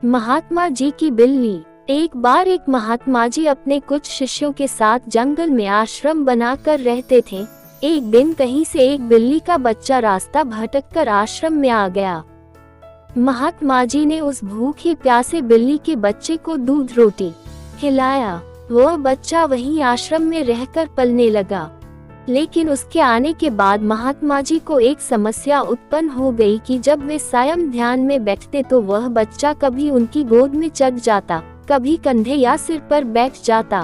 महात्मा जी की बिल्ली। एक बार एक महात्मा जी अपने कुछ शिष्यों के साथ जंगल में आश्रम बनाकर रहते थे। एक दिन कहीं से एक बिल्ली का बच्चा रास्ता भटककर आश्रम में आ गया। महात्मा जी ने उस भूखे प्यासे बिल्ली के बच्चे को दूध रोटी खिलाया। वह बच्चा वहीं आश्रम में रहकर पलने लगा। लेकिन उसके आने के बाद महात्मा जी को एक समस्या उत्पन्न हो गई कि जब वे सायं ध्यान में बैठते तो वह बच्चा कभी उनकी गोद में चढ़ जाता, कभी कंधे या सिर पर बैठ जाता।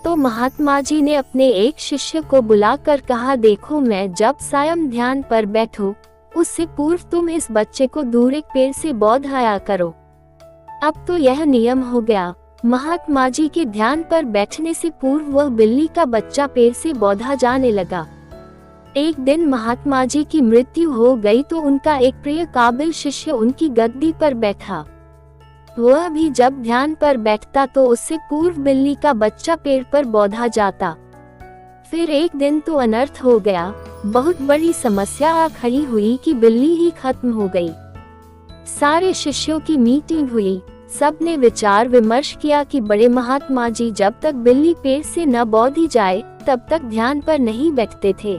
तो महात्मा जी ने अपने एक शिष्य को बुलाकर कहा, देखो मैं जब सायं ध्यान पर बैठूं, उससे पूर्व तुम इस बच्चे को दूर एक पेड़ से बौधाया करो। अब तो यह नियम हो गया। महात्मा जी के ध्यान पर बैठने से पूर्व वह बिल्ली का बच्चा पेड़ से बौधा जाने लगा। एक दिन महात्मा जी की मृत्यु हो गई तो उनका एक प्रिय काबिल शिष्य उनकी गद्दी पर बैठा। वह भी जब ध्यान पर बैठता तो उससे पूर्व बिल्ली का बच्चा पेड़ पर बौधा जाता। फिर एक दिन तो अनर्थ हो गया। बहुत बड़ी समस्या आ खड़ी हुई कि बिल्ली ही खत्म हो गई। सारे शिष्यों की मीटिंग हुई। सबने विचार विमर्श किया कि बड़े महात्मा जी जब तक बिल्ली पेड़ से न बौधी जाए तब तक ध्यान पर नहीं बैठते थे।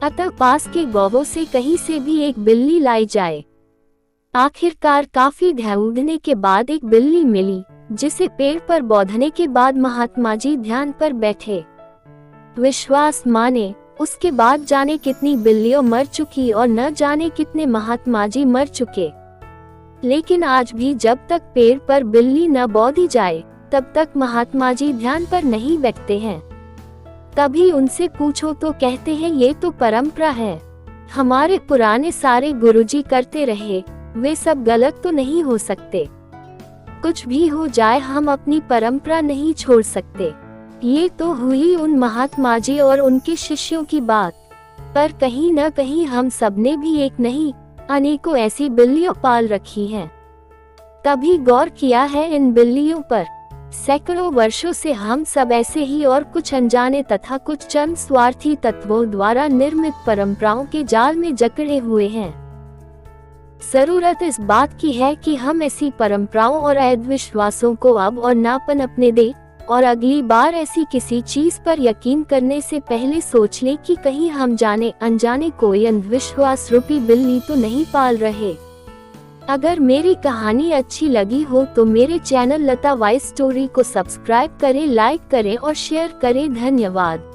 अतः पास के गांवों से कहीं से भी एक बिल्ली लाई जाए। आखिरकार काफी ढूंढने के बाद एक बिल्ली मिली, जिसे पेड़ पर बौधने के बाद महात्मा जी ध्यान पर बैठे। विश्वास माने उसके बाद जाने कितनी बिल्लियां मर चुकी और न जाने कितने महात्मा जी मर चुके। लेकिन आज भी जब तक पेड़ पर बिल्ली न बौधी जाए तब तक महात्मा जी ध्यान पर नहीं बैठते हैं। कभी उनसे पूछो तो कहते हैं ये तो परंपरा है, हमारे पुराने सारे गुरुजी करते रहे, वे सब गलत तो नहीं हो सकते। कुछ भी हो जाए हम अपनी परंपरा नहीं छोड़ सकते। ये तो हुई उन महात्मा जी और उनके शिष्यों की बात, पर कहीं न कहीं हम सबने भी एक नहीं अनेकों ऐसी बिल्लियां पाल रखी हैं। कभी गौर किया है इन बिल्लियों पर? सैकड़ों वर्षों से हम सब ऐसे ही और कुछ अनजाने तथा कुछ चंद स्वार्थी तत्वों द्वारा निर्मित परंपराओं के जाल में जकड़े हुए हैं। जरूरत इस बात की है कि हम ऐसी परंपराओं और अंधविश्वासों को अब और ना पनपने दें और अगली बार ऐसी किसी चीज पर यकीन करने से पहले सोच लें कि कहीं हम जाने अनजाने कोई अंधविश्वास रूपी बिल्ली तो नहीं पाल रहे। अगर मेरी कहानी अच्छी लगी हो तो मेरे चैनल लता वॉइस स्टोरी को सब्सक्राइब करें, लाइक करें और शेयर करें। धन्यवाद।